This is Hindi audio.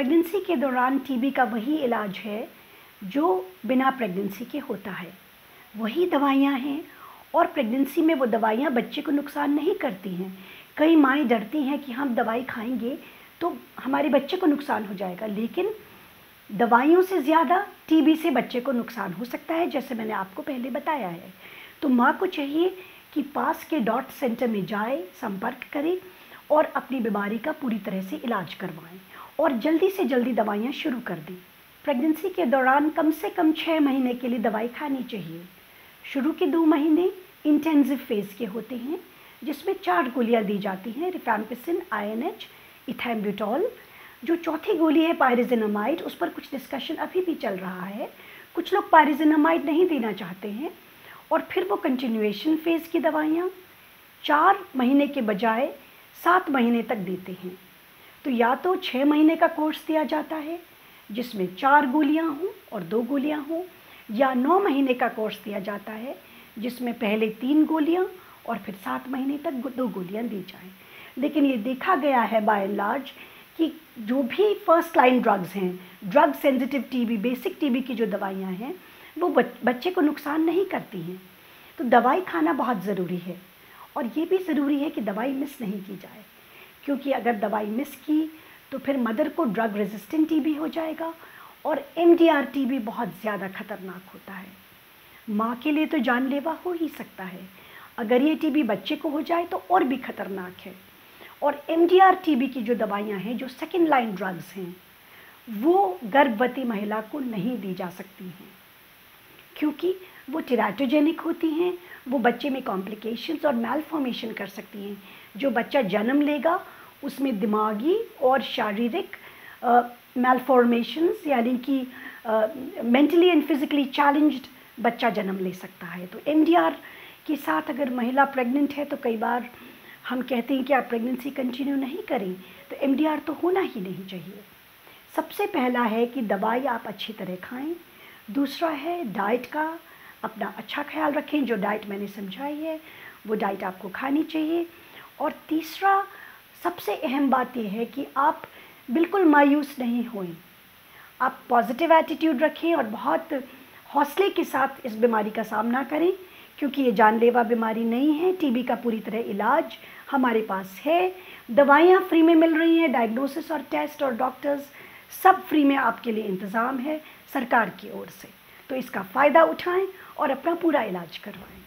प्रेगनेंसी के दौरान टीबी का वही इलाज है जो बिना प्रेगनेंसी के होता है, वही दवाइयाँ हैं और प्रेगनेंसी में वो दवाइयाँ बच्चे को नुकसान नहीं करती हैं। कई माएँ डरती हैं कि हम दवाई खाएंगे तो हमारे बच्चे को नुकसान हो जाएगा, लेकिन दवाइयों से ज़्यादा टीबी से बच्चे को नुकसान हो सकता है, जैसे मैंने आपको पहले बताया है। तो माँ को चाहिए कि पास के डॉट सेंटर में जाए, संपर्क करें और अपनी बीमारी का पूरी तरह से इलाज करवाएं और जल्दी से जल्दी दवाइयाँ शुरू कर दें। प्रेगनेंसी के दौरान कम से कम 6 महीने के लिए दवाई खानी चाहिए। शुरू के 2 महीने इंटेंसिव फेज़ के होते हैं, जिसमें 4 गोलियाँ दी जाती हैं, रिफैम्पिसिन, INH, इथैम्ब्यूटॉल। जो चौथी गोली है पायरिजिनामाइड, उस पर कुछ डिस्कशन अभी भी चल रहा है। कुछ लोग पायरिजिनामाइड नहीं देना चाहते हैं और फिर वो कंटिन्यूएशन फेज़ की दवाइयाँ 4 महीने के बजाय 7 महीने तक देते हैं। तो या तो 6 महीने का कोर्स दिया जाता है जिसमें 4 गोलियाँ हों और 2 गोलियाँ हों, या 9 महीने का कोर्स दिया जाता है जिसमें पहले 3 गोलियाँ और फिर 7 महीने तक 2 गोलियाँ दी जाएँ। लेकिन ये देखा गया है बाय एंड लार्ज कि जो भी फर्स्ट लाइन ड्रग्स हैं, drug sensitive TB, basic TB की जो दवाइयाँ हैं, वो बच्चे को नुकसान नहीं करती हैं। तो दवाई खाना बहुत ज़रूरी है और ये भी ज़रूरी है कि दवाई मिस नहीं की जाए, क्योंकि अगर दवाई मिस की तो फिर मदर को ड्रग रेजिस्टेंट टीबी हो जाएगा और MDR टीबी बहुत ज़्यादा खतरनाक होता है। माँ के लिए तो जानलेवा हो ही सकता है, अगर ये टीबी बच्चे को हो जाए तो और भी खतरनाक है। और MDR टीबी की जो दवाइयाँ हैं, जो सेकेंड लाइन ड्रग्स हैं, वो गर्भवती महिला को नहीं दी जा सकती हैं, क्योंकि वो टेराटोजेनिक होती हैं, वो बच्चे में कॉम्प्लिकेशंस और मैलफॉर्मेशन कर सकती हैं। जो बच्चा जन्म लेगा उसमें दिमागी और शारीरिक मैलफॉर्मेशंस, यानी कि मेंटली एंड फिज़िकली चैलेंज्ड बच्चा जन्म ले सकता है। तो MDR के साथ अगर महिला प्रेग्नेंट है तो कई बार हम कहते हैं कि आप प्रेगनेंसी कंटिन्यू नहीं करें, तो MDR तो होना ही नहीं चाहिए। सबसे पहला है कि दवाई आप अच्छी तरह खाएं। दूसरा है डाइट का अपना अच्छा ख्याल रखें, जो डाइट मैंने समझाई है वो डाइट आपको खानी चाहिए। और तीसरा सबसे अहम बात यह है कि आप बिल्कुल मायूस नहीं होएं, आप पॉजिटिव एटीट्यूड रखें और बहुत हौसले के साथ इस बीमारी का सामना करें, क्योंकि ये जानलेवा बीमारी नहीं है। टीबी का पूरी तरह इलाज हमारे पास है, दवाइयाँ फ्री में मिल रही हैं, डायग्नोसिस और टेस्ट और डॉक्टर्स सब फ्री में आपके लिए इंतज़ाम है सरकार की ओर से। तो इसका फ़ायदा उठाएं और अपना पूरा इलाज करवाएं।